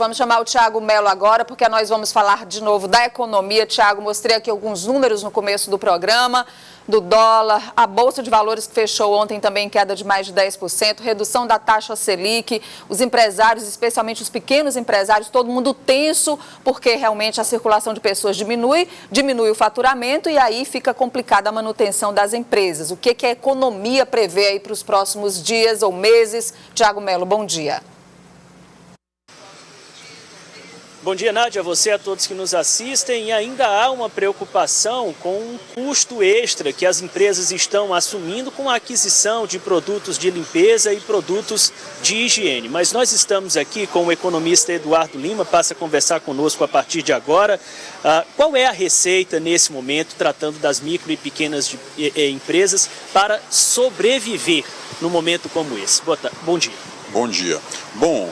Vamos chamar o Thiago Mello agora, porque nós vamos falar de novo da economia. Thiago, mostrei aqui alguns números no começo do programa, do dólar, a Bolsa de Valores que fechou ontem também em queda de mais de 10%, redução da taxa Selic, os empresários, especialmente os pequenos empresários, todo mundo tenso, porque realmente a circulação de pessoas diminui o faturamento e aí fica complicada a manutenção das empresas. O que a economia prevê aí para os próximos dias ou meses? Thiago Mello, bom dia. Bom dia, Nádia, a você, a todos que nos assistem. E ainda há uma preocupação com um custo extra que as empresas estão assumindo com a aquisição de produtos de limpeza e produtos de higiene. Mas nós estamos aqui com o economista Eduardo Lima, passa a conversar conosco a partir de agora. Qual é a receita nesse momento, tratando das micro e pequenas empresas, para sobreviver num momento como esse? Bom dia. Bom dia. Bom,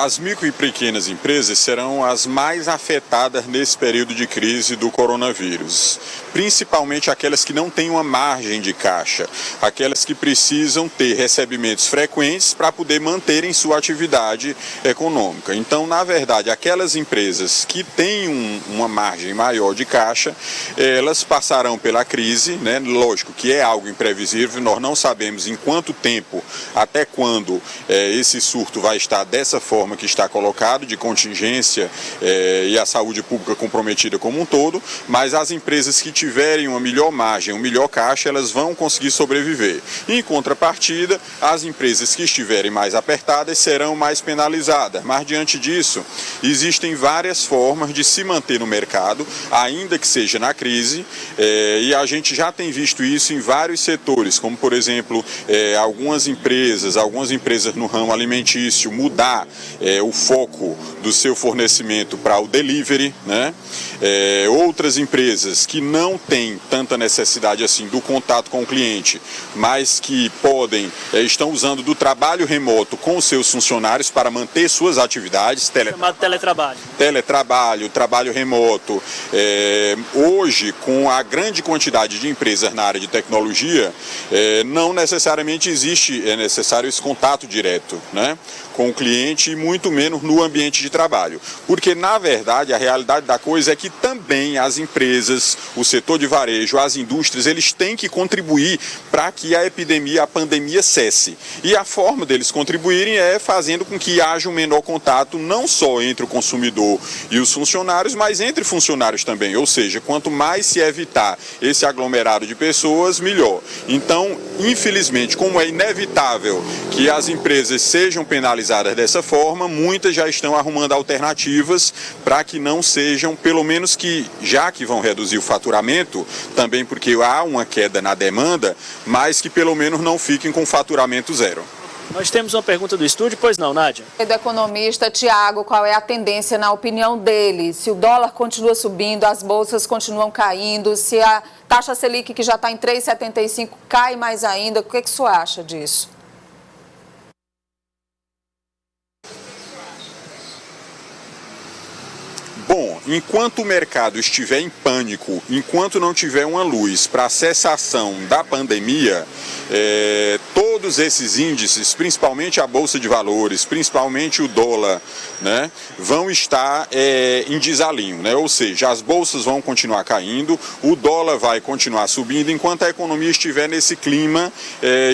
as micro e pequenas empresas serão as mais afetadas nesse período de crise do coronavírus, principalmente aquelas que não têm uma margem de caixa, aquelas que precisam ter recebimentos frequentes para poder manterem sua atividade econômica. Então, na verdade, aquelas empresas que têm uma margem maior de caixa, elas passarão pela crise, né? Lógico que é algo imprevisível, nós não sabemos em quanto tempo, até quando esse surto vai estar dessa forma que está colocado, de contingência e a saúde pública comprometida como um todo, mas as empresas que tiverem uma melhor margem, uma melhor caixa, elas vão conseguir sobreviver. Em contrapartida, as empresas que estiverem mais apertadas serão mais penalizadas, mas diante disso, existem várias formas de se manter no mercado, ainda que seja na crise, e a gente já tem visto isso em vários setores, como por exemplo, algumas empresas no ramo alimentício mudar o foco do seu fornecimento para o delivery, né? Outras empresas que não têm tanta necessidade assim do contato com o cliente, mas que estão usando do trabalho remoto com os seus funcionários para manter suas atividades. Chamado teletrabalho. Teletrabalho, trabalho remoto. Hoje, com a grande quantidade de empresas na área de tecnologia, não necessariamente é necessário esse contato direto, né, com o cliente e muito menos no ambiente de trabalho. Porque, na verdade, a realidade da coisa é que também as empresas, o setor de varejo, as indústrias, eles têm que contribuir para que a pandemia cesse. E a forma deles contribuírem é fazendo com que haja um menor contato, não só entre o consumidor e os funcionários, mas entre funcionários também. Ou seja, quanto mais se evitar esse aglomerado de pessoas, melhor. Então, infelizmente, como é inevitável que as empresas sejam penalizadas dessa forma, muitas já estão arrumando alternativas para que não sejam, pelo menos já que vão reduzir o faturamento, também porque há uma queda na demanda, mas que pelo menos não fiquem com faturamento zero. Nós temos uma pergunta do estúdio, pois não, Nádia? Do economista Thiago, qual é a tendência na opinião dele? Se o dólar continua subindo, as bolsas continuam caindo, se a taxa Selic, que já está em 3,75, cai mais ainda, o que o senhor acha disso? Bom, enquanto o mercado estiver em pânico, enquanto não tiver uma luz para a cessação da pandemia, todos esses índices, principalmente a Bolsa de Valores, principalmente o dólar, né, vão estar em desalinho, né? Ou seja, as bolsas vão continuar caindo, o dólar vai continuar subindo, enquanto a economia estiver nesse clima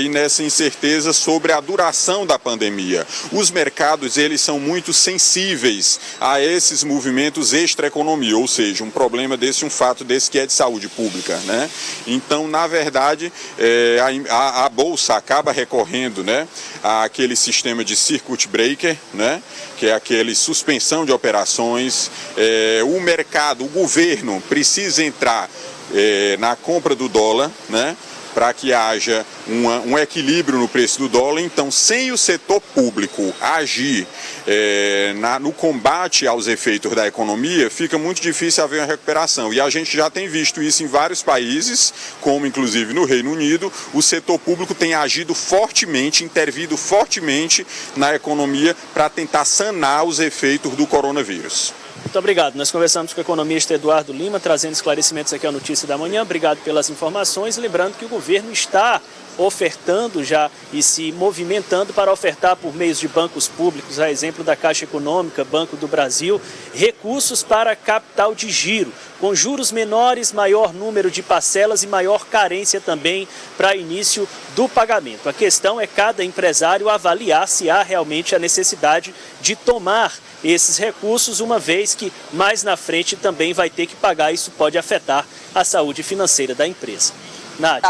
e nessa incerteza sobre a duração da pandemia. Os mercados, eles são muito sensíveis a esses movimentos extra-economia, ou seja, um problema desse, um fato desse que é de saúde pública, né? Então, na verdade, a bolsa acaba recorrendo, né, àquele sistema de circuit breaker, né, que é aquele suspensão de operações. O mercado, o governo precisa entrar na compra do dólar, né, para que haja um equilíbrio no preço do dólar. Então, sem o setor público agir no combate aos efeitos da economia, fica muito difícil haver uma recuperação. E a gente já tem visto isso em vários países, como inclusive no Reino Unido. O setor público tem agido fortemente, intervido fortemente na economia para tentar sanar os efeitos do coronavírus. Muito obrigado. Nós conversamos com o economista Eduardo Lima, trazendo esclarecimentos aqui ao Notícia da Manhã. Obrigado pelas informações. Lembrando que o governo está ofertando já e se movimentando para ofertar por meios de bancos públicos, a exemplo da Caixa Econômica, Banco do Brasil, recursos para capital de giro, com juros menores, maior número de parcelas e maior carência também para início do pagamento. A questão é cada empresário avaliar se há realmente a necessidade de tomar esses recursos, uma vez que mais na frente também vai ter que pagar. Isso pode afetar a saúde financeira da empresa. Nádia.